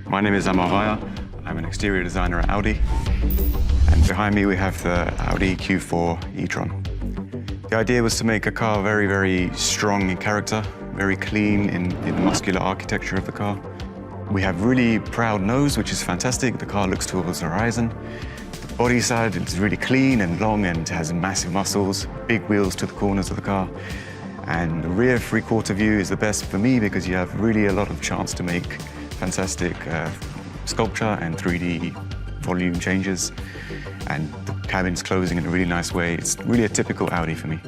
My name is Amar Vaya. I'm an exterior designer at Audi. And behind me we have the Audi Q4 e-tron. The idea was to make a car very, very strong in character, very clean in the muscular architecture of the car. We have really proud nose, which is fantastic. The car looks towards the horizon. The body side is really clean and long and has massive muscles, big wheels to the corners of the car. And the rear three-quarter view is the best for me because you have really a lot of chance to make fantastic sculpture and 3D volume changes. And the cabin's closing in a really nice way. It's really a typical Audi for me.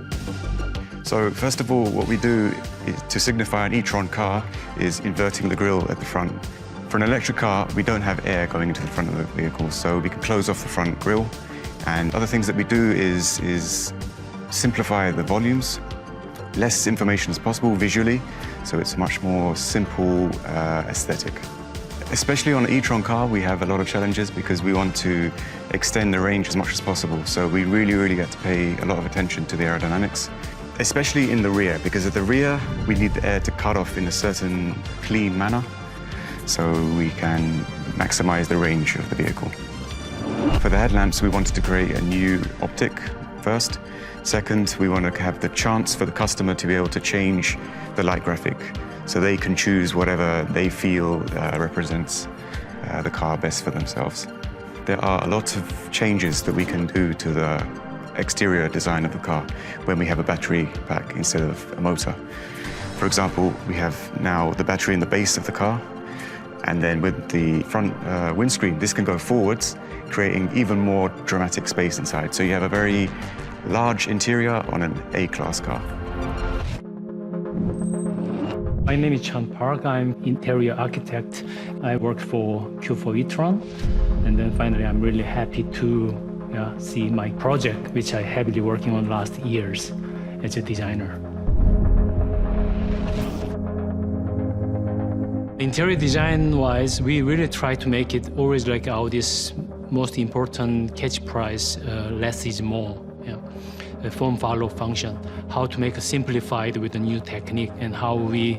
So first of all, what we do is, to signify an e-tron car is inverting the grille at the front. For an electric car, we don't have air going into the front of the vehicle, so we can close off the front grille. And other things that we do is simplify the volumes, less information as possible visually, so it's much more simple aesthetic. Especially on an e-tron car, we have a lot of challenges because we want to extend the range as much as possible. So we really get to pay a lot of attention to the aerodynamics, especially in the rear, because at the rear, we need the air to cut off in a certain clean manner so we can maximize the range of the vehicle. For the headlamps, we wanted to create a new optic first. Second, we want to have the chance for the customer to be able to change the light graphic so they can choose whatever they feel represents the car best for themselves. There are a lot of changes that we can do to the exterior design of the car when we have a battery pack instead of a motor. For example, we have now the battery in the base of the car, and then with the front windscreen, this can go forwards, creating even more dramatic space inside. So you have a very large interior on an A-class car. My name is Chan Park. I'm interior architect. I work for Q4 e-tron. And then finally, I'm really happy to see my project, which I heavily working on last years as a designer. Interior design-wise, we really try to make it always like Audi's most important catchphrase, less is more. The form follow function, how to make it simplified with a new technique and how we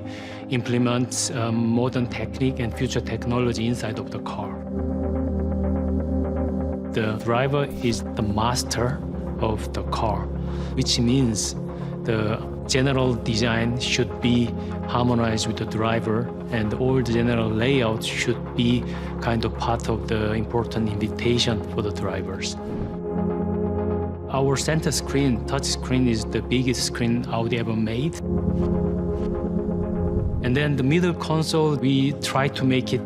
implement modern technique and future technology inside of the car. The driver is the master of the car, which means the general design should be harmonized with the driver and all the general layout should be kind of part of the important invitation for the drivers. Our center screen, touch screen, is the biggest screen Audi ever made. And then the middle console, we try to make it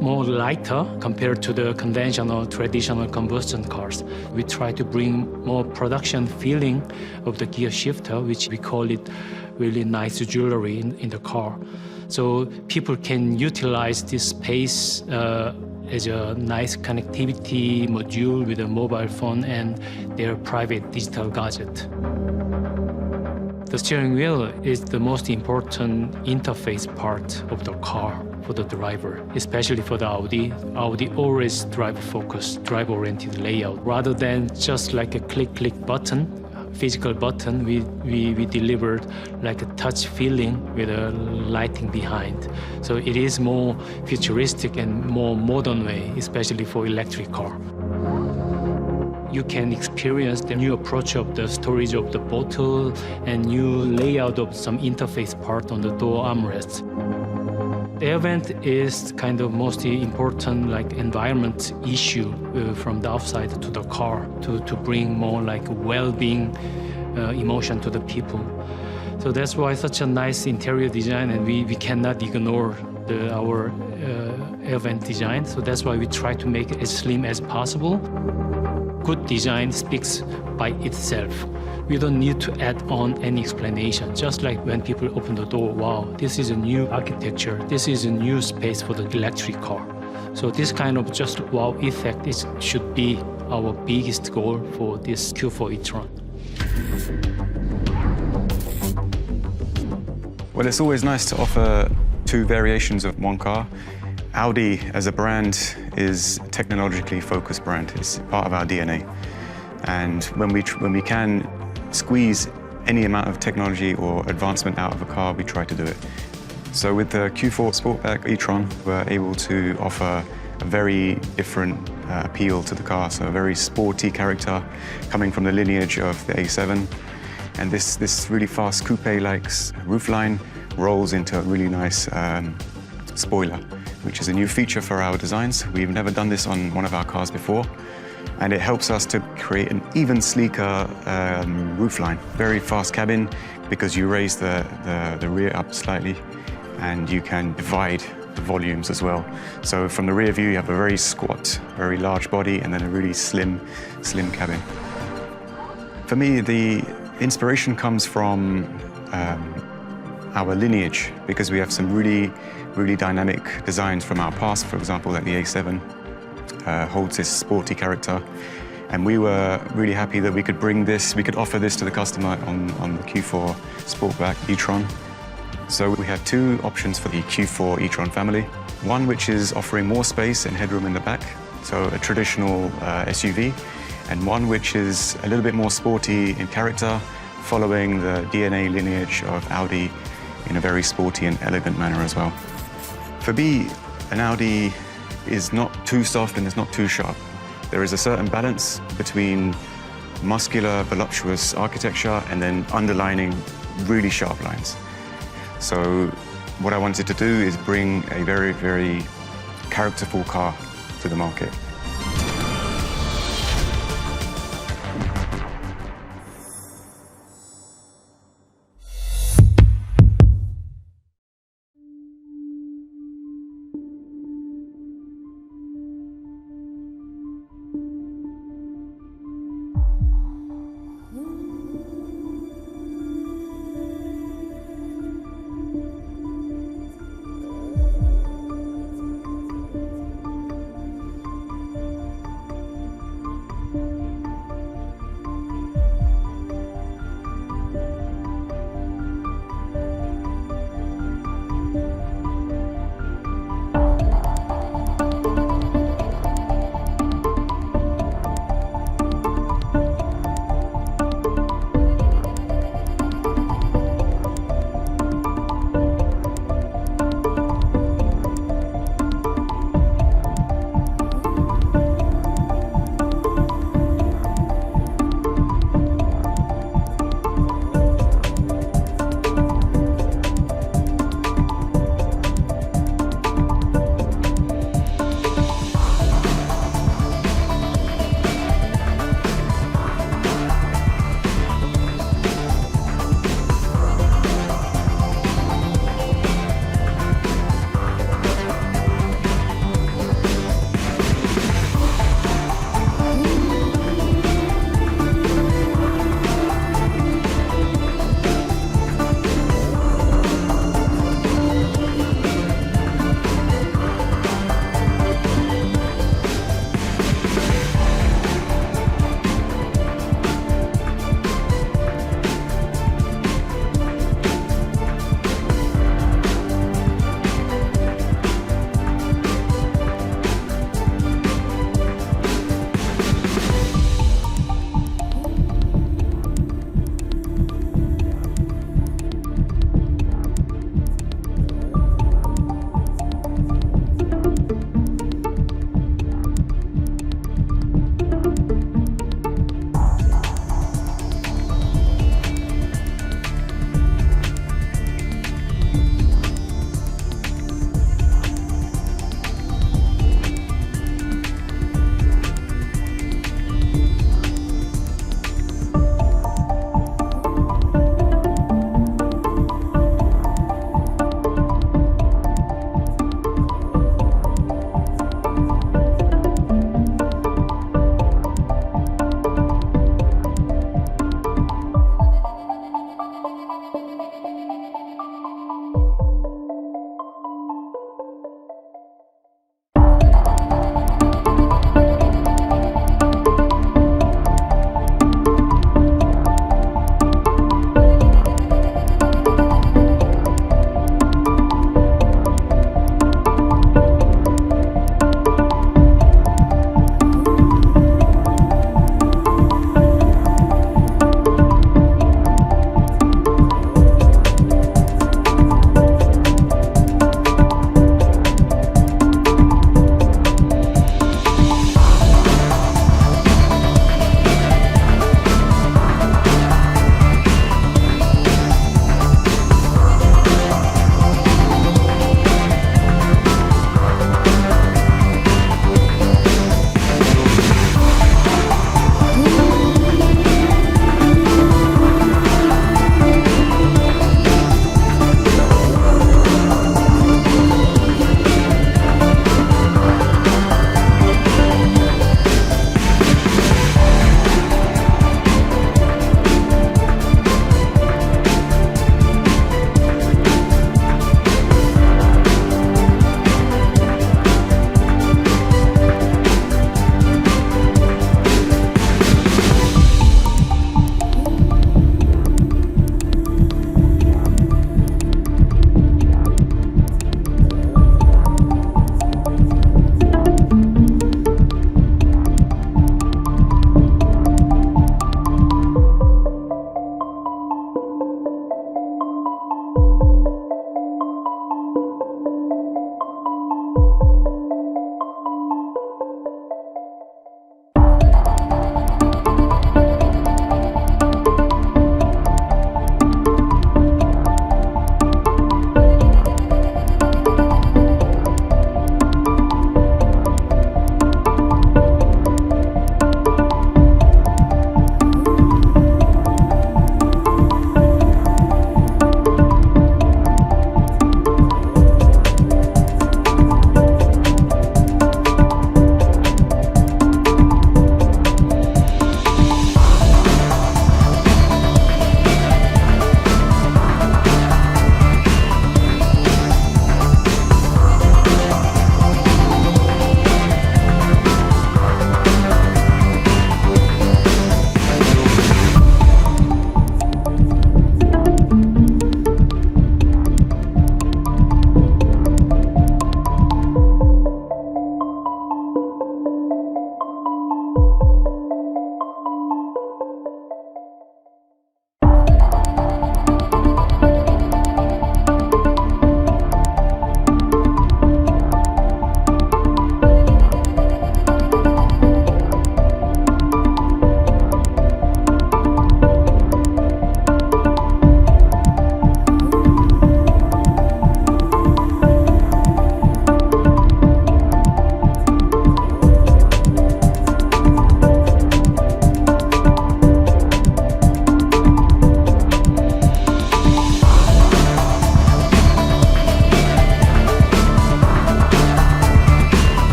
more lighter compared to the conventional, traditional combustion cars. We try to bring more production feeling of the gear shifter, which we call it really nice jewelry in the car. So people can utilize this space as a nice connectivity module with a mobile phone and their private digital gadget. The steering wheel is the most important interface part of the car for the driver, especially for the Audi. Audi always driver-focused, driver-oriented layout. Rather than just like a click button, physical button, we delivered like a touch feeling with a lighting behind. So it is more futuristic and more modern way, especially for electric car. You can experience the new approach of the storage of the bottle and new layout of some interface part on the door armrests. The air vent is kind of most important like environment issue from the outside to the car to bring more like well-being emotion to the people. So that's why such a nice interior design, and we cannot ignore our air vent design. So that's why we try to make it as slim as possible. Good design speaks by itself. We don't need to add on any explanation. Just like when people open the door, wow, this is a new architecture. This is a new space for the electric car. So this kind of just wow effect should be our biggest goal for this Q4 e-tron. Well, it's always nice to offer two variations of one car. Audi as a brand is a technologically focused brand. It's part of our DNA. And when we can squeeze any amount of technology or advancement out of a car, we try to do it. So with the Q4 Sportback e-tron, we're able to offer a very different appeal to the car, so a very sporty character coming from the lineage of the A7. And this really fast coupe-like roofline rolls into a really nice spoiler, which is a new feature for our designs. We've never done this on one of our cars before, and it helps us to create an even sleeker roofline. Very fast cabin because you raise the rear up slightly and you can divide the volumes as well. So from the rear view, you have a very squat, very large body and then a really slim cabin. For me, the inspiration comes from our lineage, because we have some really dynamic designs from our past. For example, that the A7 holds this sporty character, and we were really happy that we could offer this to the customer on the Q4 Sportback e-tron. So we have two options for the Q4 e-tron family. One which is offering more space and headroom in the back, so a traditional SUV, and one which is a little bit more sporty in character, following the DNA lineage of Audi in a very sporty and elegant manner as well. For me, an Audi is not too soft and it's not too sharp. There is a certain balance between muscular, voluptuous architecture and then underlining really sharp lines. So what I wanted to do is bring a very characterful car to the market.